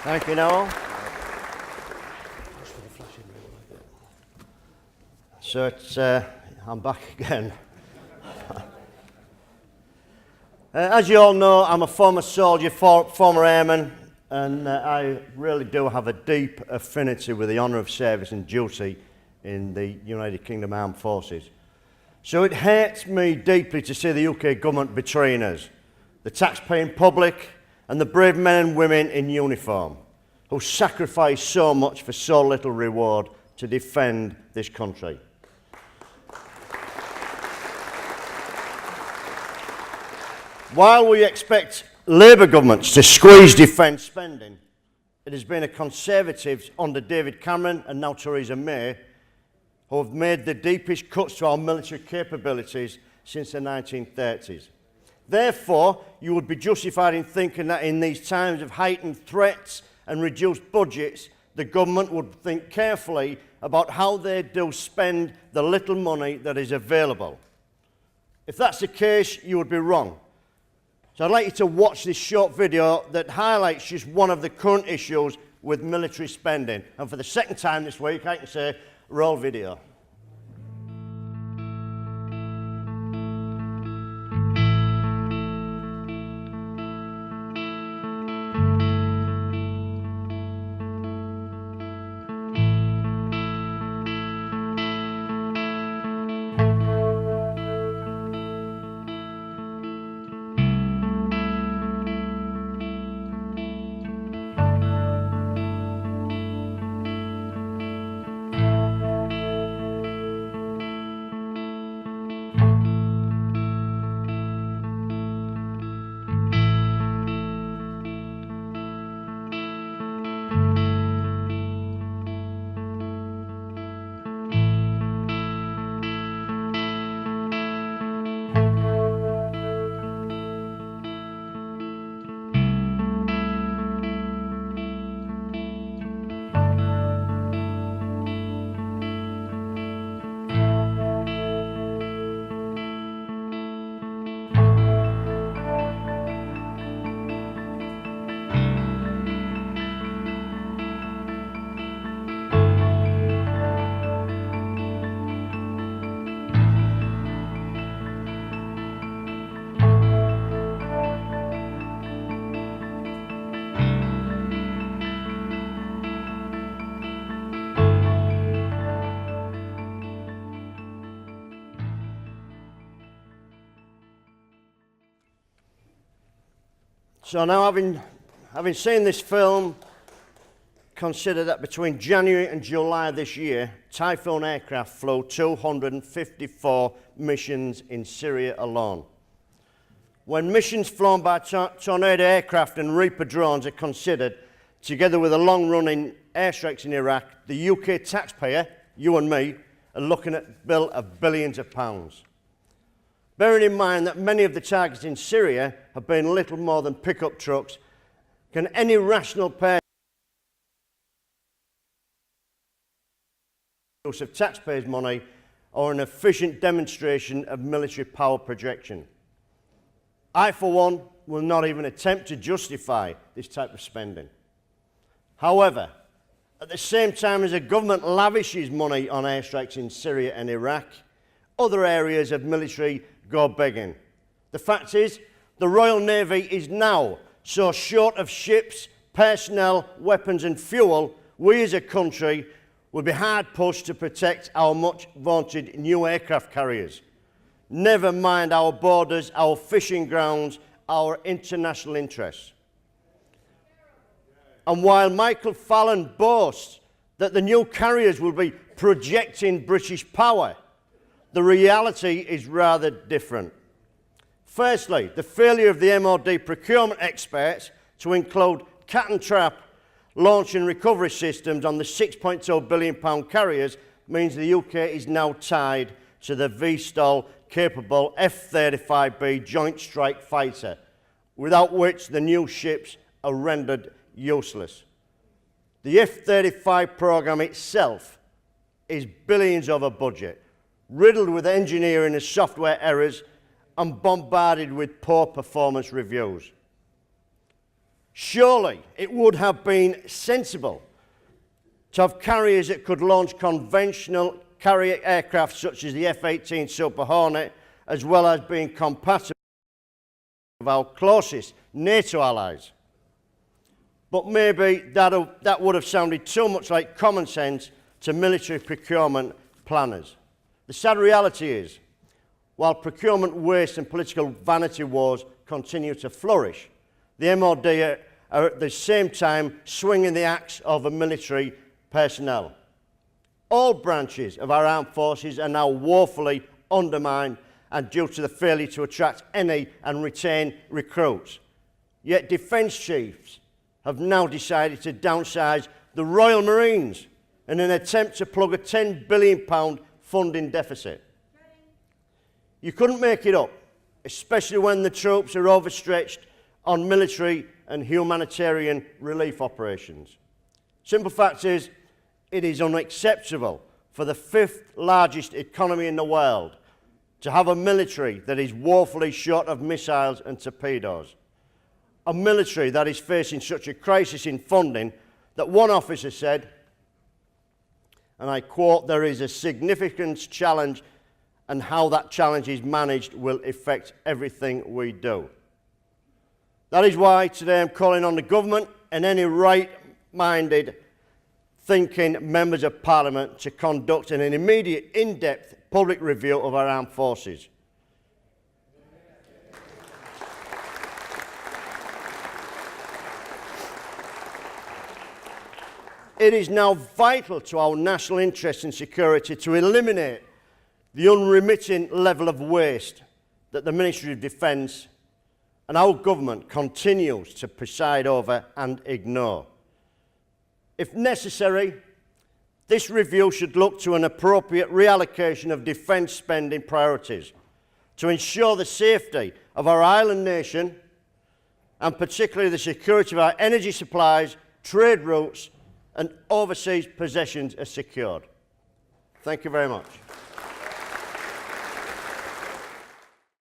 Thank you, Noel. So I'm back again. As you all know, I'm a former soldier, former airman, and I really do have a deep affinity with the honour of service and duty in the United Kingdom Armed Forces. So it hurts me deeply to see the UK government betraying us, the taxpaying public, and the brave men and women in uniform who sacrifice so much for so little reward to defend this country. While we expect Labour governments to squeeze defence spending, it has been the Conservatives under David Cameron and now Theresa May who have made the deepest cuts to our military capabilities since the 1930s. Therefore, you would be justified in thinking that in these times of heightened threats and reduced budgets, the government would think carefully about how they do spend the little money that is available. If that's the case, you would be wrong. So I'd like you to watch this short video that highlights just one of the current issues with military spending. And for the second time this week, I can say, roll video. So now, having seen this film, consider that between January and July this year, Typhoon aircraft flew 254 missions in Syria alone. When missions flown by Tornado aircraft and Reaper drones are considered, together with the long-running airstrikes in Iraq, the UK taxpayer, you and me, are looking at a bill of billions of pounds. Bearing in mind that many of the targets in Syria have been little more than pickup trucks, can any rational person use of taxpayers' money or an efficient demonstration of military power projection? I, for one, will not even attempt to justify this type of spending. However, at the same time as the government lavishes money on airstrikes in Syria and Iraq, other areas of military go begging. The fact is, the Royal Navy is now so short of ships, personnel, weapons and fuel, we as a country will be hard pushed to protect our much vaunted new aircraft carriers. Never mind our borders, our fishing grounds, our international interests. And while Michael Fallon boasts that the new carriers will be projecting British power, the reality is rather different. Firstly, the failure of the MOD procurement experts to include cat and trap launch and recovery systems on the £6.2 billion carriers means the UK is now tied to the VSTOL capable F-35B Joint Strike Fighter, without which the new ships are rendered useless. The F-35 programme itself is billions over budget, riddled with engineering and software errors and bombarded with poor performance reviews. Surely it would have been sensible to have carriers that could launch conventional carrier aircraft such as the F-18 Super Hornet, as well as being compatible with our closest NATO allies. But maybe that would have sounded too much like common sense to military procurement planners. The sad reality is, while procurement waste and political vanity wars continue to flourish, the MOD are at the same time swinging the axe over military personnel. All branches of our armed forces are now woefully undermined and due to the failure to attract any and retain recruits. Yet defence chiefs have now decided to downsize the Royal Marines in an attempt to plug a £10 billion funding deficit. You couldn't make it up, especially when the troops are overstretched on military and humanitarian relief operations. Simple fact is, it is unacceptable for the 5th largest economy in the world to have a military that is woefully short of missiles and torpedoes. A military that is facing such a crisis in funding that one officer said, and I quote, "There is a significant challenge, and how that challenge is managed will affect everything we do." That is why today I'm calling on the government and any right-minded thinking members of Parliament to conduct an immediate, in-depth public review of our armed forces. It is now vital to our national interest and security to eliminate the unremitting level of waste that the Ministry of Defence and our government continues to preside over and ignore. If necessary, this review should look to an appropriate reallocation of defence spending priorities to ensure the safety of our island nation and particularly the security of our energy supplies, trade routes and overseas possessions are secured. Thank you very much.